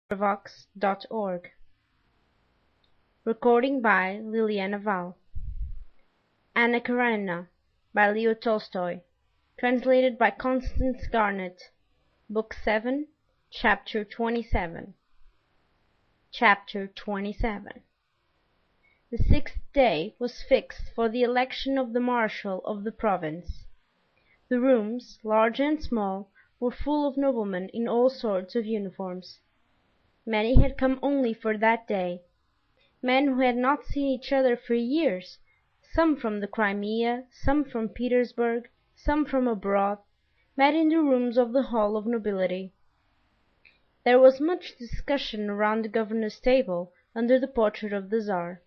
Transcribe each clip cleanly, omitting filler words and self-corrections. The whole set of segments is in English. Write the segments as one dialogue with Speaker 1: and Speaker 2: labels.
Speaker 1: LibriVox.org. Recording by Liliana Val. Anna Karenina by Leo Tolstoy. Translated by Constance Garnett. Book 7, Chapter 27. Chapter 27. The 6th day was fixed for the election of the marshal of the province. The rooms, large and small, were full of noblemen in all sorts of uniforms. Many had come only for that day, men who had not seen each other for years, some from the Crimea, some from Petersburg, some from abroad, met in the rooms of the Hall of Nobility. There was much discussion around the governor's table under the portrait of the Tsar.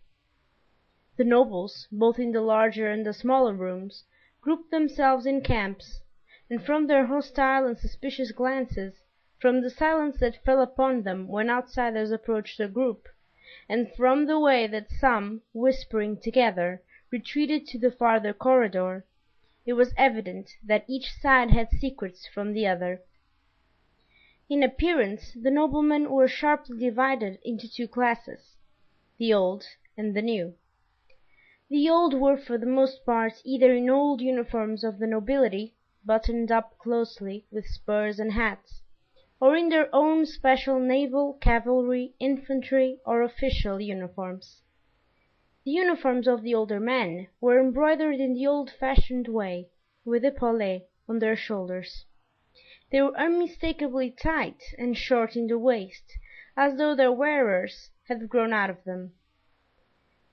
Speaker 1: The nobles, both in the larger and the smaller rooms, grouped themselves in camps, and from their hostile and suspicious glances, from the silence that fell upon them when outsiders approached the group, and from the way that some, whispering together, retreated to the farther corridor, it was evident that each side had secrets from the other. In appearance the noblemen were sharply divided into two classes, the old and the new. The old were for the most part either in old uniforms of the nobility, buttoned up closely with spurs and hats, or in their own special naval, cavalry, infantry, or official uniforms. The uniforms of the older men were embroidered in the old-fashioned way, with epaulettes on their shoulders. They were unmistakably tight and short in the waist, as though their wearers had grown out of them.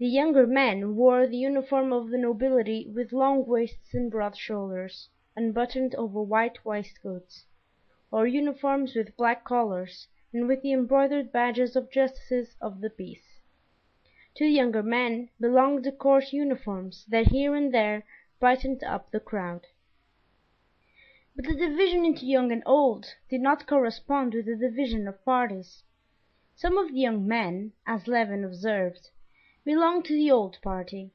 Speaker 1: The younger men wore the uniform of the nobility with long waists and broad shoulders, unbuttoned over white waistcoats, or uniforms with black collars and with the embroidered badges of justices of the peace. To the younger men belonged the court uniforms that here and there brightened up the crowd. But the division into young and old did not correspond with the division of parties. Some of the young men, as Levin observed, belonged to the old party,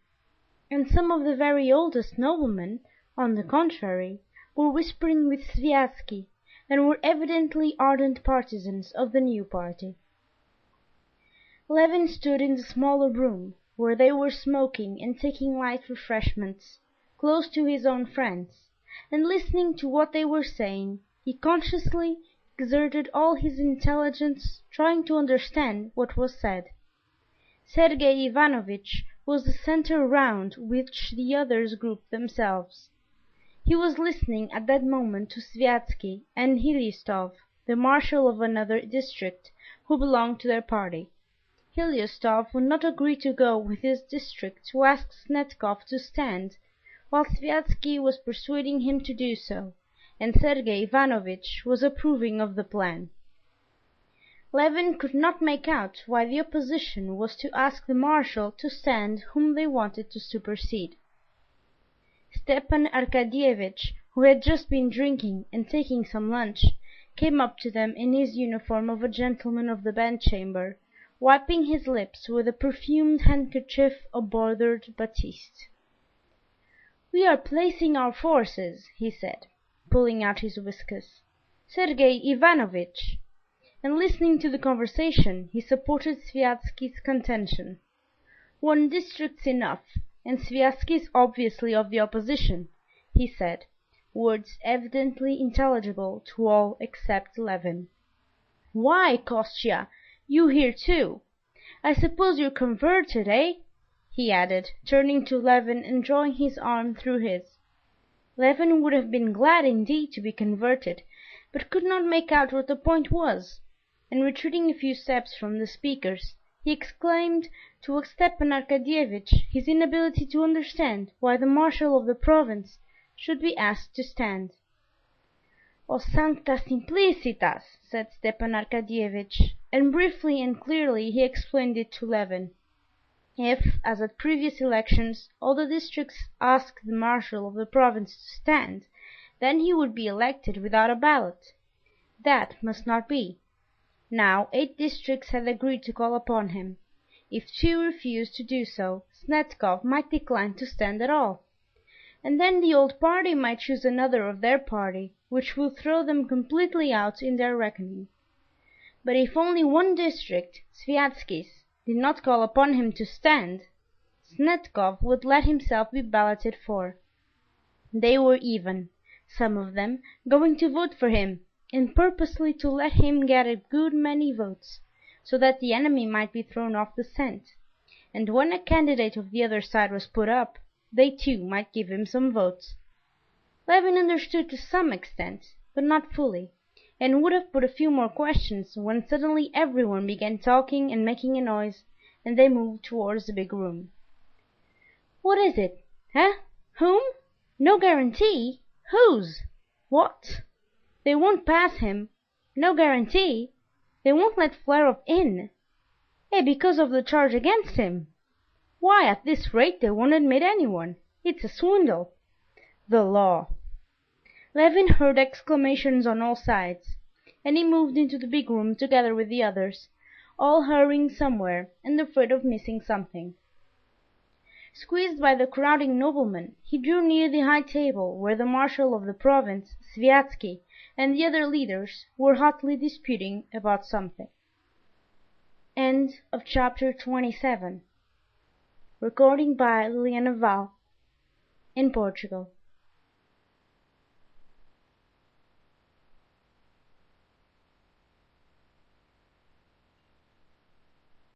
Speaker 1: and some of the very oldest noblemen, on the contrary, were whispering with Sviazhsky, and were evidently ardent partisans of the new party. Levin stood in the smaller room, where they were smoking and taking light refreshments, close to his own friends, and listening to what they were saying, he consciously exerted all his intelligence trying to understand what was said. Sergei Ivanovitch was the center round which the others grouped themselves. He was listening at that moment to Sviazhsky and Heliostov, the marshal of another district, who belonged to their party. Heliostov would not agree to go with his district to ask Snetkov to stand, while Sviazhsky was persuading him to do so, and Sergei Ivanovitch was approving of the plan. Levin could not make out why the opposition was to ask the marshal to stand whom they wanted to supersede. Stepan Arkadyevitch, who had just been drinking and taking some lunch, came up to them in his uniform of a gentleman of the bedchamber, wiping his lips with a perfumed handkerchief of bordered batiste. "We are placing our forces," he said, pulling out his whiskers. "Sergei Ivanovitch!" And listening to the conversation, he supported Sviazhsky's contention. "One district's enough, and Sviazhsky's obviously of the opposition," he said, words evidently intelligible to all except Levin. "Why, Kostya, you here too? I suppose you're converted, eh?" he added, turning to Levin and drawing his arm through his. Levin would have been glad indeed to be converted, but could not make out what the point was, and retreating a few steps from the speakers, he exclaimed to Stepan Arkadyevitch his inability to understand why the marshal of the province should be asked to stand. "O sancta simplicitas!" said Stepan Arkadyevitch, and briefly and clearly he explained it to Levin. If, as at previous elections, all the districts asked the marshal of the province to stand, then he would be elected without a ballot. That must not be. Now 8 districts had agreed to call upon him. If 2 refused to do so, Snetkov might decline to stand at all. And then the old party might choose another of their party, which would throw them completely out in their reckoning. But if only one district, Sviatski's, did not call upon him to stand, Snetkov would let himself be balloted for. They were even, some of them, going to vote for him, and purposely to let him get a good many votes, so that the enemy might be thrown off the scent, and when a candidate of the other side was put up, they too might give him some votes. Levin understood to some extent, but not fully, and would have put a few more questions when suddenly everyone began talking and making a noise, and they moved towards the big room. "What is it? Eh? Whom? No guarantee? Whose? What? They won't pass him? No guarantee? They won't let Flerov in? Eh, because of the charge against him? Why, at this rate they won't admit anyone. It's a swindle. The law." Levin heard exclamations on all sides, and he moved into the big room together with the others, all hurrying somewhere and afraid of missing something. Squeezed by the crowding noblemen, he drew near the high table where the marshal of the province, Sviatsky, and the other leaders were hotly disputing about something. End of chapter 27. Recording by Liliana Val in Portugal.